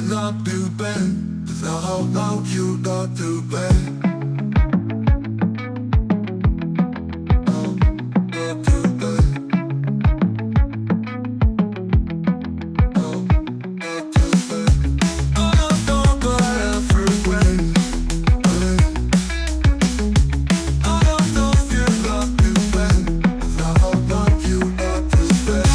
not too bad. Now you not too bad. Not too bad. Not too bad. Oh, don't go everywhere. Oh, don't you not too bad. Now you not too bad.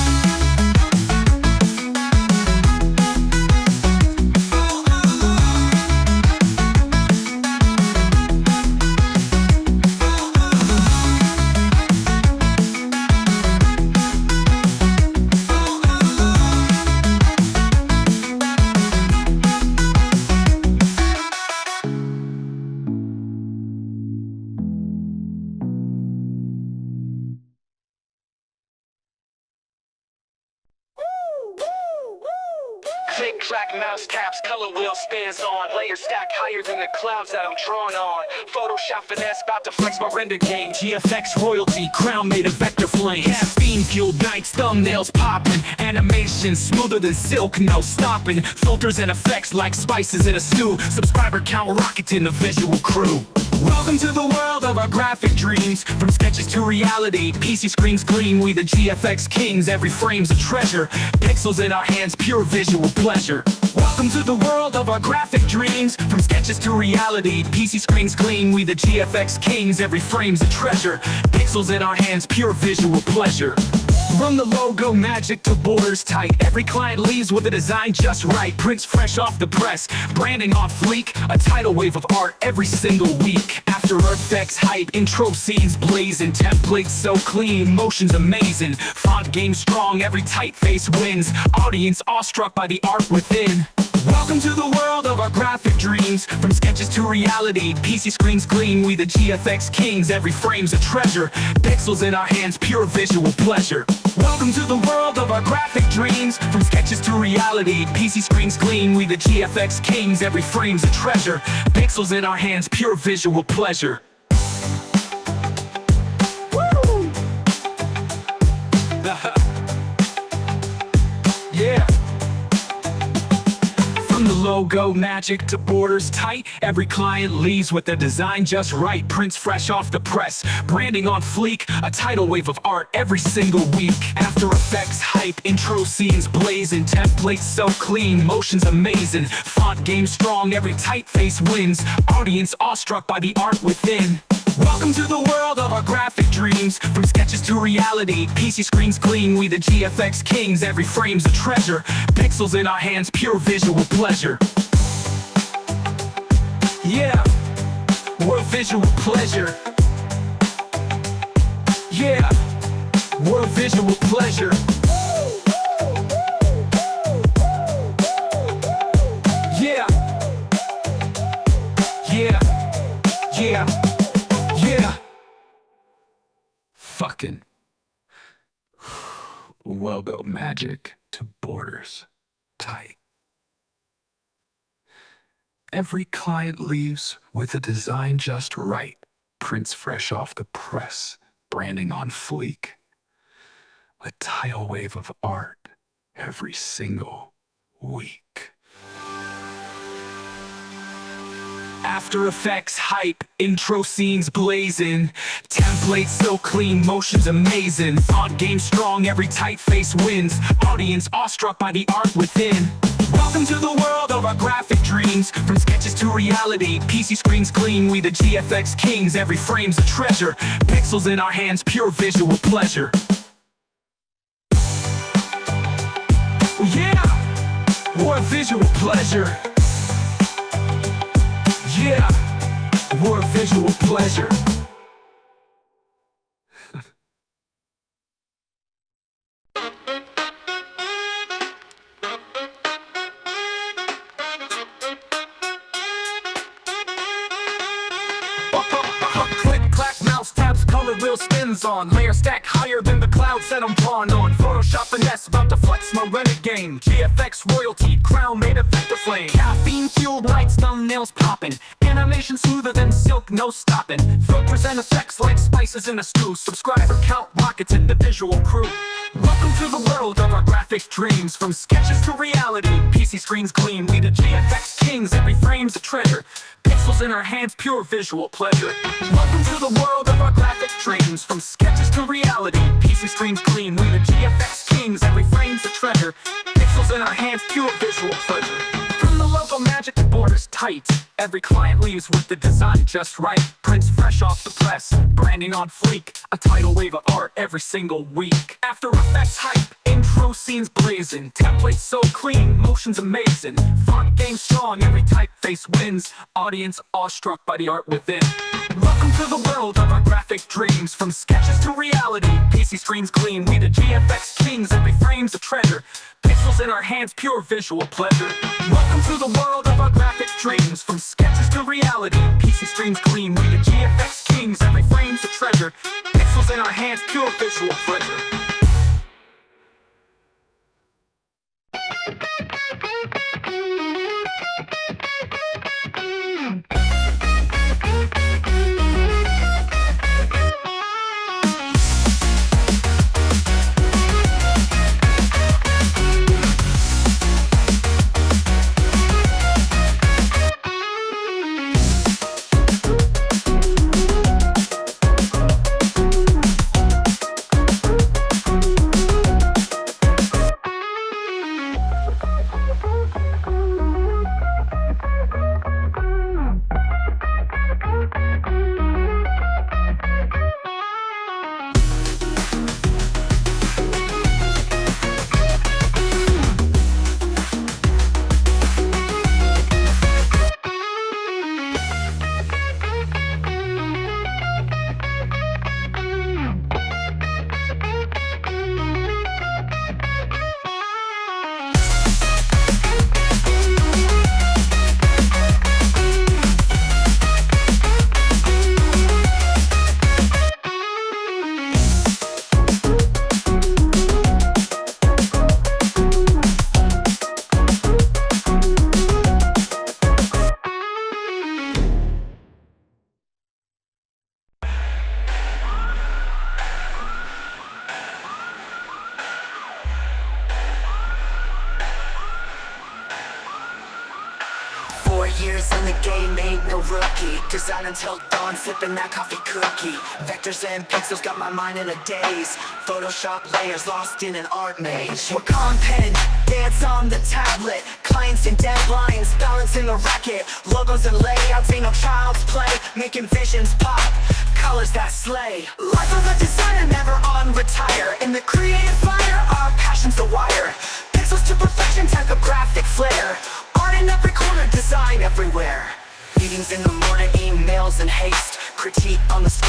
Click, clack, mouse taps, color wheel spins on. Layer stack higher than the clouds that I'm drawn on. Photoshop finesse, about to flex my render game. GFX royalty, crown made of vector flames. Caffeine fueled nights, thumbnails popping. Animation smoother than silk, no stopping. Filters and effects like spices in a stew. Subscriber count rocketing the visual crew. Welcome to the world of our graphic dreams. From sketches to reality, PC screens clean. We the GFX kings, every frame's a treasure. Pixels in our hands, pure visual pleasure. Welcome to the world of our graphic dreams. From sketches to reality, PC screens clean. We the GFX kings, every frame's a treasure. Pixels in our hands, pure visual pleasure. From the logo magic to borders tight, every client leaves with a design just right. Prints fresh off the press, branding on fleek. A tidal wave of art every single week. After Effects hype, intro scenes blazing. Templates so clean, motion's amazing. Font game strong, every typeface wins. Audience awestruck by the art within. Welcome to the world of our graphic dreams. From sketches to reality, PC screens clean. We the GFX kings, every frame's a treasure. Pixels in our hands, pure visual pleasure. Welcome to the world of our graphic dreams. From sketches to reality, PC screens clean. We the GFX kings, every frame's a treasure. Pixels in our hands, pure visual pleasure. Woo! Yeah. From the logo magic to borders tight, every client leaves with their design just right. Prints fresh off the press, branding on fleek. A tidal wave of art every single week. After Effects hype, intro scenes blazing. Templates so clean, motion's amazing. Font game strong, every typeface wins. Audience awestruck by the art within. Welcome to the world of our graphic dreams. From sketches to reality, PC screens clean. We the GFX kings, every frame's a treasure. Pixels in our hands, pure visual pleasure. Yeah, we're visual pleasure. Yeah, we're visual pleasure. Yeah, yeah, yeah. Yeah. Fucking logo magic to borders tight. Every client leaves with a design just right. Prints fresh off the press, branding on fleek. A tidal wave of art every single week. After Effects hype, intro scenes blazing. Templates so clean, motion's amazing. Font game strong, every typeface wins. Audience awestruck by the art within. Welcome to the world of our graphic dreams. From sketches to reality, PC screens clean. We the GFX kings, every frame's a treasure. Pixels in our hands, pure visual pleasure. Yeah, we're visual pleasure. Yeah, we're visual pleasure. Click, clack, mouse tabs, color wheel spins on. Layer stack higher than the clouds that I'm drawn on. Photoshop finesse, about to flex my Reddit game. GFX royalty, crown made of vector flame. Caffeine fueled nights, thumbnails popping. Animation smoother than silk, no stopping. Filters and effects like spices in a stew. Subscriber count rockets in the visual crew. Welcome to the world of our graphic dreams. From sketches to reality, PC screens gleam. We the GFX kings, every frame's a treasure. Pixels in our hands, pure visual pleasure. Welcome to the world of our graphic dreams. From sketches to reality, PC screens gleam. We the GFX kings, every frame's a treasure. Pixels in our hands, pure visual pleasure. From the logo magic to borders tight, every client leaves with the design just right. Prints fresh off the press, branding on fleek. A tidal wave of art every single week. After Effects hype, intro scenes blazing. Templates so clean, motion's amazing. Font game strong, every typeface wins. Audience awestruck by the art within. Welcome to the world of our graphic dreams. From sketches to reality, PC screens gleam. We the GFX kings, every frame's a treasure. Pixels in our hands, pure visual pleasure. Welcome to the world of our graphic dreams. From sketches to reality, PC screens gleam. We the GFX kings, every frame's a treasure. Pixels in our hands, pure visual pleasure. Years in the game, ain't no rookie. Design until dawn, sipping that coffee cookie. Vectors and pixels got my mind in a daze. Photoshop layers lost in an art maze. We're pen, dance on the tablet. Clients and deadlines, balancing the racket. Logos and layouts, ain't no child's play. Making visions pop, colors that slay. Life of a designer, never on retire. In the creative fire, our passion's the wire. Pixels to perfection, typographic flair. Art in every corner, design everywhere. Meetings in the morning, emails in haste. Critique on the screen.